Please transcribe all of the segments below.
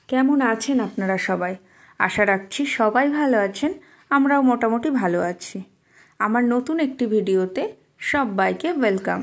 কেমন আছেন আপনারা সবাই? আশা রাখছি সবাই ভালো আছেন, আমরাও মোটামুটি ভালো আছি। আমার নতুন একটি ভিডিওতে সবাইকে ওয়েলকাম।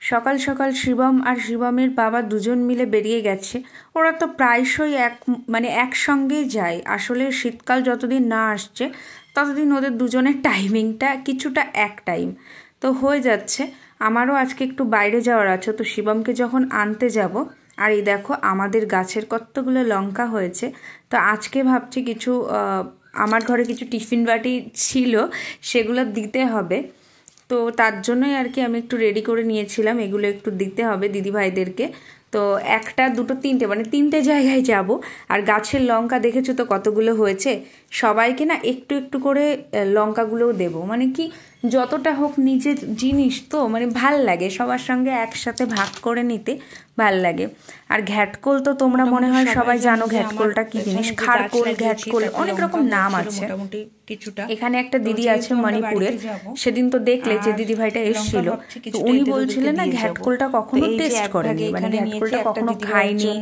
সকাল সকাল শিবম আর শিবমের বাবা দুজন মিলে বেরিয়ে গেছে। ওরা তো প্রায়শই একসঙ্গেই যায়। আসলে শীতকাল যতদিন না আসছে ততদিন ওদের দুজনের টাইমিংটা কিছুটা এক টাইম তো হয়ে যাচ্ছে। আমারও আজকে একটু বাইরে যাওয়ার আছে, তো শিবমকে যখন আনতে যাব, আর এই দেখো আমাদের গাছের কতগুলো লঙ্কা হয়েছে। তো আজকে ভাবছি কিছু আমার ঘরে কিছু টিফিন বাটি ছিল, সেগুলো দিতে হবে। তো তার জন্যই আর কি আমি একটু রেডি করে নিয়েছিলাম, এগুলো একটু দিতে হবে দিদিভাইদেরকে। তো একটা দুটো তিনটে তিনটে জায়গায় যাব। আর গাছের লঙ্কা দেখেছো তো কতগুলো হয়েছে, সবাইকে না একটু একটু করে লঙ্কাগুলোও দেবো। কি যতটা হোক নিজের জিনিস তো ভাল লাগে, সবার সঙ্গে একসাথে ভাগ করে নিতে ভাল লাগে। আর ঘ্যাটকোল তো তোমরা মনে হয় সবাই জানো ঘ্যাটকোলটা কি জিনিস। খারকোল, ঘ্যাটকোল, অনেক রকম নাম আছে। এখানে একটা দিদি আছে মণিপুরের, সেদিন তো দেখলে যে দিদি ভাইটা এসেছিল, তো উনি বলছিলেন না ঘ্যাটকোলটা কখনো টেস্ট করেনি, ঘ্যাটকোলটা কখনো খায়নি,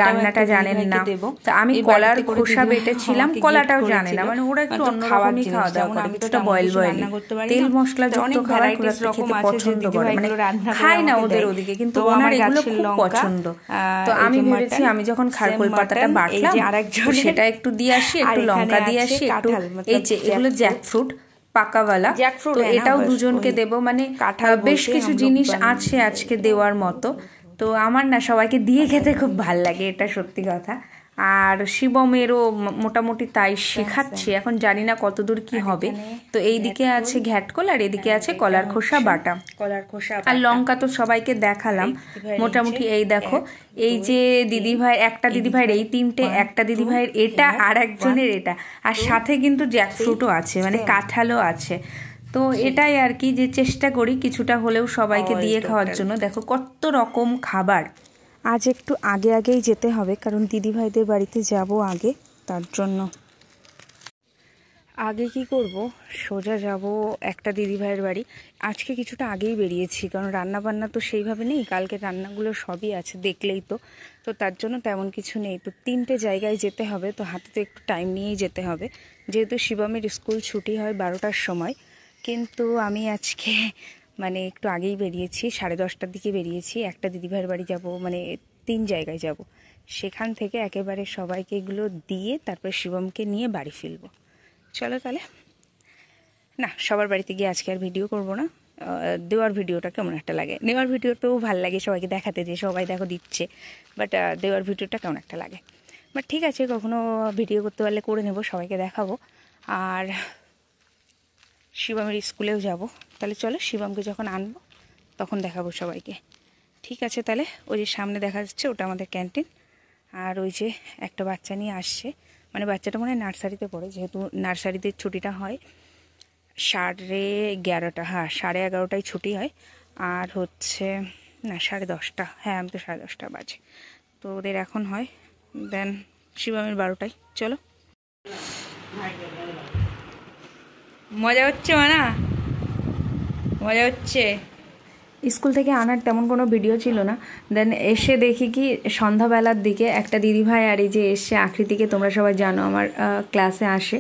রান্নাটা জানেন না। তো আমি কলার খোসা বেটেছিলাম, কলাটাও জানে না, ওরা একটু অন্যরকমই খাওয়া দাওয়া করে, কিছুটা বয়েল বয়েল তেল মশলা যুক্ত খাবার খেতে পছন্দ করে, খায় না ওদের ওদিকে, কিন্তু ওনার এগুলো খুব পছন্দ। তো আমি ভেবেছি আমি যখন খারকোল পাতাটা বাটলাম সেটা একটু দিয়ে আসি, একটু লঙ্কা দিয়ে আসি, একটু এই যে এগুলো জ্যাকফ্রুট পাকাওয়ালা, তো এটাও দুজনকে দেবো। বেশ কিছু জিনিস আছে আজকে দেওয়ার মতো। তো আমার না সবাইকে দিয়ে খেতে খুব ভাল লাগে, এটা সত্যি কথা। আর শিবমেরও মোটামুটি তাই শেখাচ্ছি, এখন জানি না কতদূর কি হবে। তো এইদিকে আছে ঘ্যাটকোল আর এদিকে আছে কলার খোসা বাটা, আর লঙ্কা তো সবাইকে দেখালাম মোটামুটি। এই দেখো, এই যে দিদিভাই, একটা দিদিভাইয়ের এই তিনটে, একটা দিদিভাইয়ের এটা, আর একজনের এটা, আর সাথে কিন্তু জ্যাকফ্রুটও আছে, কাঁঠালও আছে। তো এটাই আর কি, যে চেষ্টা করি কিছুটা হলেও সবাইকে দিয়ে খাওয়ার জন্য। দেখো কত রকম খাবার। আজ একটু আগেই যেতে হবে, কারণ দিদিভাইদের বাড়িতে যাব আগে, তার জন্য। আগে কি করব, সোজা যাব একটা দিদিভাইয়ের বাড়ি। আজকে কিছুটা আগেই বেরিয়েছি, কারণ রান্না বান্না তো সেইভাবে নেই, কালকে রান্নাগুলো সবই আছে দেখলেই তো। তো তার জন্য তেমন কিছু নেই। তো তিনটে জায়গায় যেতে হবে, তো হাতে তো একটু টাইম নিয়েই যেতে হবে, যেহেতু শিবমের স্কুল ছুটি হয় 12টার সময়। কিন্তু আমি আজকে একটু আগেই বেরিয়েছি, 10:30টার দিকে বেরিয়েছি। একটা দিদিভাইয়ের বাড়ি যাব, 3 জায়গায় যাব। সেখান থেকে একেবারে সবাইকে এগুলো দিয়ে তারপর শিবমকে নিয়ে বাড়ি ফিরবো। চলো তাহলে। না, সবার বাড়িতে গিয়ে আজকে আর ভিডিও করব না। দেওয়ার ভিডিওটা কেমন একটা লাগে, নেওয়ার ভিডিওটাও ভালো লাগে সবাইকে দেখাতে, যে সবাই দেখো দিচ্ছে, বাট দেওয়ার ভিডিওটা কেমন একটা লাগে। বাট ঠিক আছে, কখনো ভিডিও করতে পারলে করে নেব, সবাইকে দেখাবো। আর শিবমের স্কুলেও যাব। তাহলে চলো, শিবমকে যখন আনবো তখন দেখাবো সবাইকে। ঠিক আছে তাহলে। ওই যে সামনে দেখা যাচ্ছে ওটা আমাদের ক্যান্টিন। আর ওই যে একটা বাচ্চা নিয়ে আসছে, বাচ্চাটা মনে হয় নার্সারিতে পড়ে, যেহেতু নার্সারিতে ছুটিটা হয় 11:30। হ্যাঁ, 11:30টায় ছুটি হয়। আর হচ্ছে না 10:30, হ্যাঁ আমি তো 10:30 বাজে, তো ওদের এখন হয়। দেন শিবমের 12টায়। চলো। মজা হচ্ছে মজা হচ্ছে। স্কুল থেকে আনার তেমন কোনো ভিডিও ছিল না। দেন এসে দেখি কি সন্ধ্যাবেলার দিকে একটা দিদিভাই, আর এই যে এসে আকৃতিকে তোমরা সবাই জানো আমার ক্লাসে আসে,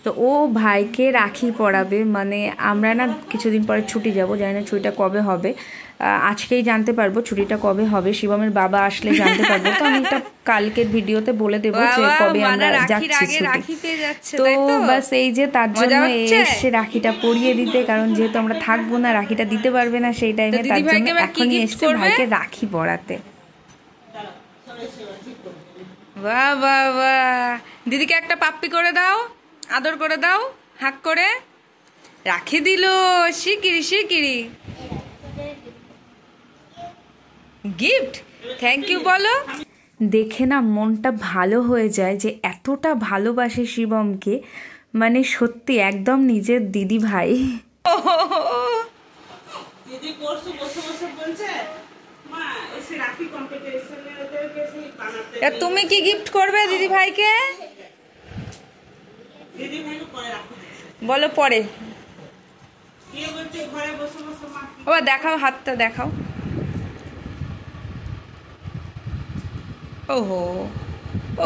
তো ও ভাইকে রাখি পরাবে। আমরা না কিছুদিন পরে ছুটি যাব, জানি না ছুটিটা কবে হবে, আজকেই জানতে পারবো ছুটিটা কবে হবে। শিবমের বাবা আসলে জানতে পারবো। তো আমি এটা কালকের ভিডিওতে বলে দেবো যে কবে আমরা যাচ্ছি ছুটি। তো বাস এই যে তার জন্য এসে রাখিটা পরিয়ে দিতে, কারণ যেহেতু আমরা থাকবো না, রাখিটা দিতে পারবে না সেই টাইমে, তার জন্য এখনই এসছে ভাইকে রাখি পরাতে। বাহ বাহ বাহ, দিদিকে একটা পাপ্পি করে দাও, আদর করে দাও, হাক করে। রাখি দিল, শিগগিরি গিফট, থ্যাংক ইউ বলো। দেখে না মনটা ভালো হয়ে যায় যে এতটা ভালোবাসে শিবমকে, সত্যি একদম নিজের দিদি ভাই। তুমি কি গিফট করবে দিদি ভাইকে? বলো পরে। ও দেখাও, হাতটা দেখাও। ওহো,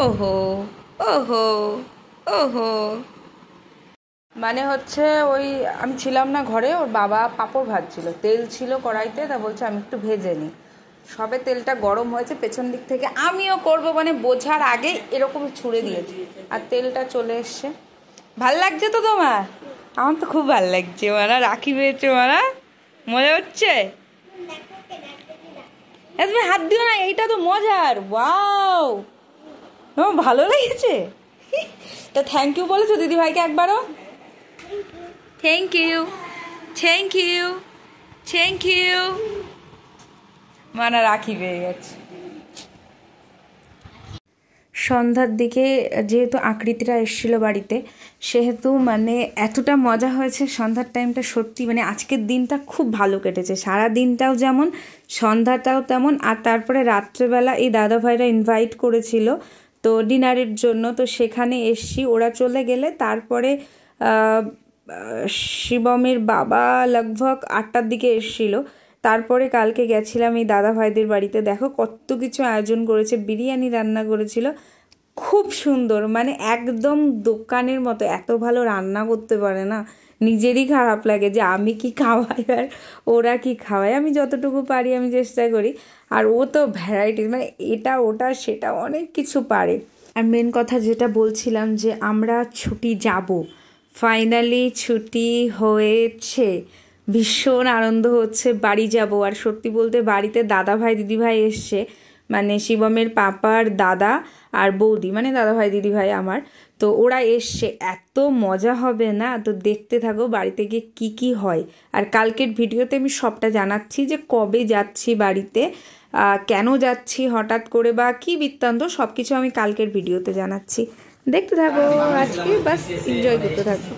ওহো ওহো ওহো, মানে হচ্ছে ওই আমি ছিলাম না ঘরে, ওর বাবা পাঁপড় ভাজছিল, তেল ছিল কড়াইতে, তা বলছে আমি একটু ভেজে নিই। সবে তেলটা গরম হয়েছে পেছন দিক থেকে, আমিও করব মানে বোঝার আগে এরকম ছুঁড়ে দিয়েছি আর তেলটা চলে এসছে। ভাল লাগছে তো তোমার? আমার তো খুব ভাল লাগছে মারা, রাখি পেয়েছে মারা, মজা হচ্ছে। তুমি হাত দিও না, এইটা তো মজার। ওয়াও, তোমার ভালো লেগেছে? তা থ্যাংক ইউ বলেছো দিদি ভাইকে একবারও? Thank you, thank you, thank you. মানা রাখি পেয়ে গেছে। সন্ধ্যার দিকে যেহেতু আকৃতিরা এসেছিল বাড়িতে, সেহেতু মানে এতটা মজা হয়েছে সন্ধ্যার টাইমটা, সত্যি মানে আজকের দিনটা খুব ভালো কেটেছে। সারা দিনটাও যেমন, সন্ধ্যাটাও তেমন। আর তারপরে রাত্রেবেলা এই দাদাভাইরা ইনভাইট করেছিল তো ডিনারের জন্য, তো সেখানে এসছি। ওরা চলে গেলে তারপরে শিবমের বাবা লগভগ 8টার দিকে এসেছিলো। তারপরে কালকে গেছিলাম এই দাদা ভাইদের বাড়িতে। দেখো কত কিছু আয়োজন করেছে, বিরিয়ানি রান্না করেছিল খুব সুন্দর, মানে একদম দোকানের মতো। এত ভালো রান্না করতে পারে না, নিজেরই খারাপ লাগে যে আমি কি খাওয়াই আর ওরা কি খাওয়ায়। আমি যতটুকু পারি আমি চেষ্টা করি। আর ও তো ভ্যারাইটিস, মানে এটা ওটা সেটা অনেক কিছু পারে। আর মেন কথা যেটা বলছিলাম যে আমরা ছুটি যাব, ফাইনালি ছুটি হয়েছে, ভীষণ আনন্দ হচ্ছে, বাড়ি যাব। আর সত্যি বলতে বাড়িতে দাদা ভাই দিদি ভাই এসছে, মানে শিবমের পাপার দাদা আর বৌদি, মানে দাদা ভাই দিদি ভাই আমার, তো ওরা এসছে। এত মজা হবে না, তো দেখতে থাকো বাড়িতে গিয়ে কি কি হয়। আর কালকের ভিডিওতে আমি সবটা জানাচ্ছি যে কবে যাচ্ছি বাড়িতে, কেন যাচ্ছি হঠাৎ করে, বা কি বৃত্তান্ত, সব কিছু আমি কালকের ভিডিওতে জানাচ্ছি। দেখতে থাকো, আজকে বাস এনজয় করতে থাকো।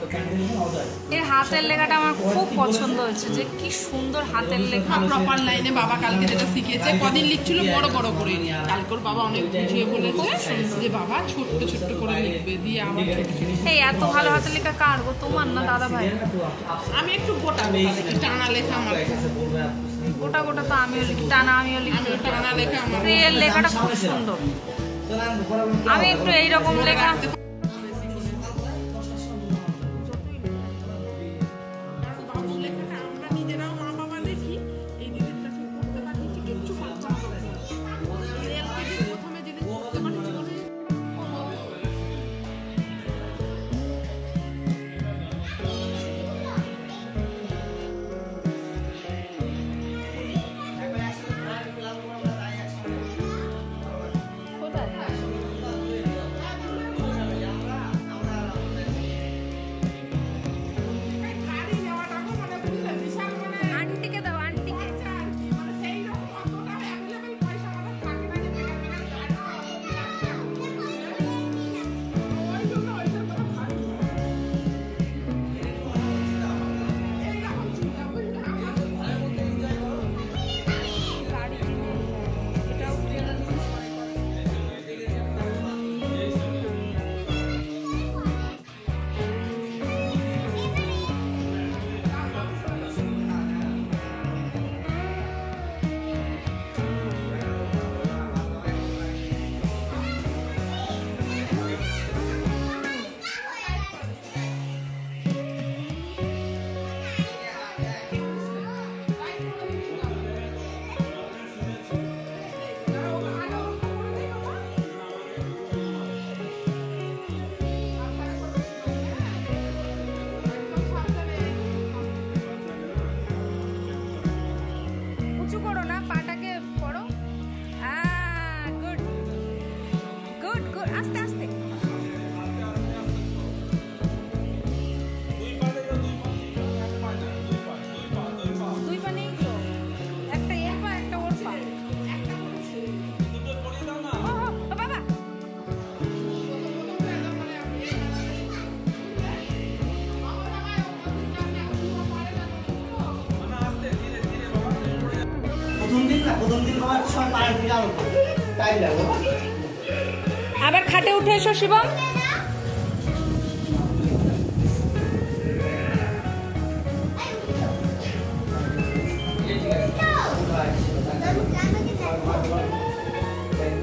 এই হাতের লেখাটা আমার খুব পছন্দ হয়েছে, যে কি সুন্দর হাতের লেখা, প্রপার লাইনে। বাবা কালকে যেটা শিখিয়েছে, কদিন লিখছিল বড় বড় করে, কালকে ওর বাবা অনেক বুঝিয়ে বলেছে যে বাবা ছোট্ট ছোট্ট করে লিখবে, দিয়ে আমার ছোট ছোট। এই এত ভালো হাতের লেখা কার গো, তোমার না দাদা ভাই? আমি একটু গোটা লিখি, টানা লেখা আমার। গোটা গোটা তো আমিও লিখি, টানা আমিও লিখি, টানা লেখা আমার। এর লেখাটা খুব সুন্দর। আমি একটু এইরকম লেখা আবার খাটে উঠে এসো শিবম।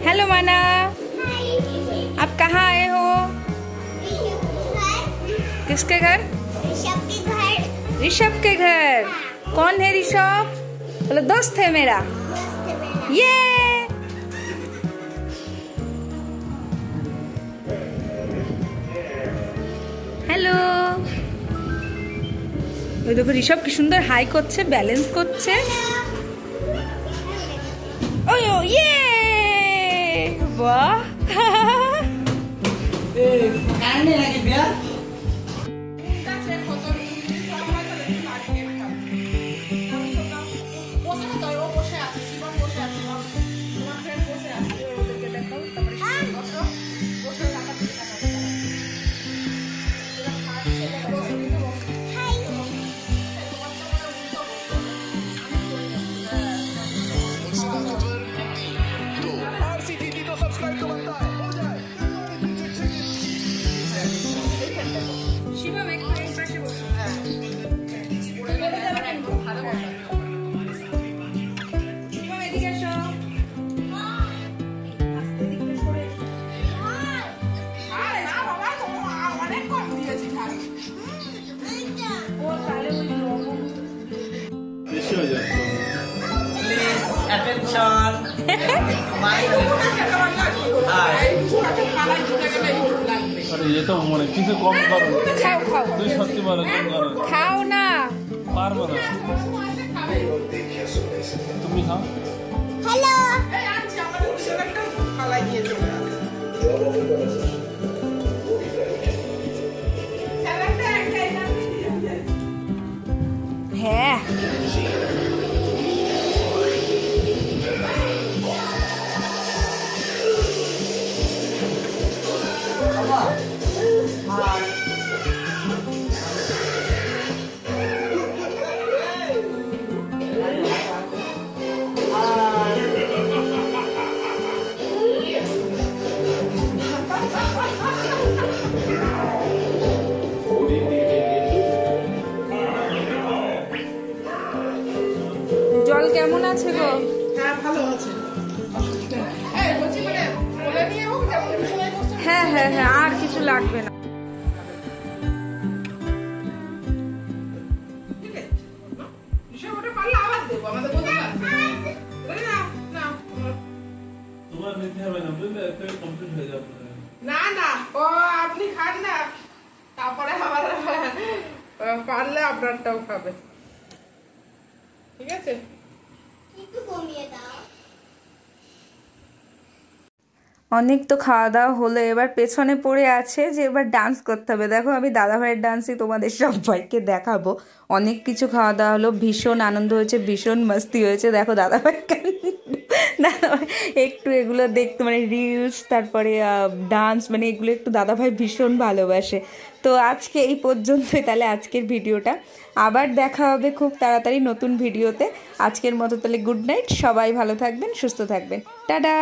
হ্যালো মানা, आप कहाँ आए हो? किसके घर? ऋषभ के घर। ऋषभ के घर। कौन है ऋषभ? बोलो दोस्त है मेरा। ये हेलो। ওই দেখো ঋষভ কি সুন্দর হাই করছে, ব্যালেন্স করছে। ওই ও ইয়ে বাহ। কারণে লাগে বিয়া अरे ये तो মানে কিছু কম করো। খাও খাও, তুই সত্যি বলো কম করো। খাও না। পারবো না। তুমি খাও। হ্যালো। এই আনছি আমাদের পিছনে একটা খালাই নিয়ে চলে আসে। স্যালাডটা একটাই না। হ্যাঁ জল কেমন আছে গো? হ্যাঁ ভালো আছে। এই বলছি মানে বলে নিয়ে হোক যেমন বিছানায় বসে। হ্যাঁ হ্যাঁ হ্যাঁ, আর কিছু লাগবে না। ঠিক আছে। বিছানা ওটা পারলে আবার দেবো আমাদের বলতে আছে। না না তোমার নিতে হবে না, বুঝলে? একটা কমপ্লিট হয়ে যাবে। না না ও আপনি খান না, তারপরে আবার পারলে আপনারটাও খাবে। ঠিক আছে। একটু কমিয়ে দাও। অনেক তো খাওয়া দাওয়া হলো, এবার পেছনে পড়ে আছে যে এবার ডান্স করতে হবে। দেখো আমি দাদাভাইয়ের ডান্সই তোমাদের সবাইকে দেখাবো। অনেক কিছু খাওয়া দাওয়া হলো, ভীষণ আনন্দ হয়েছে, ভীষণ মস্তি হয়েছে। দেখো দাদাভাই দাদাভাই একটু এগুলো দেখতে মানে রিলস, তারপরে ডান্স, মানে এগুলো একটু দাদাভাই ভীষণ ভালোবাসে। তো আজকে এই পর্যন্তই তাহলে আজকের ভিডিওটা। আবার দেখা হবে খুব তাড়াতাড়ি নতুন ভিডিওতে। আজকের মতো তাহলে গুড নাইট, সবাই ভালো থাকবেন, সুস্থ থাকবেন, টাটা।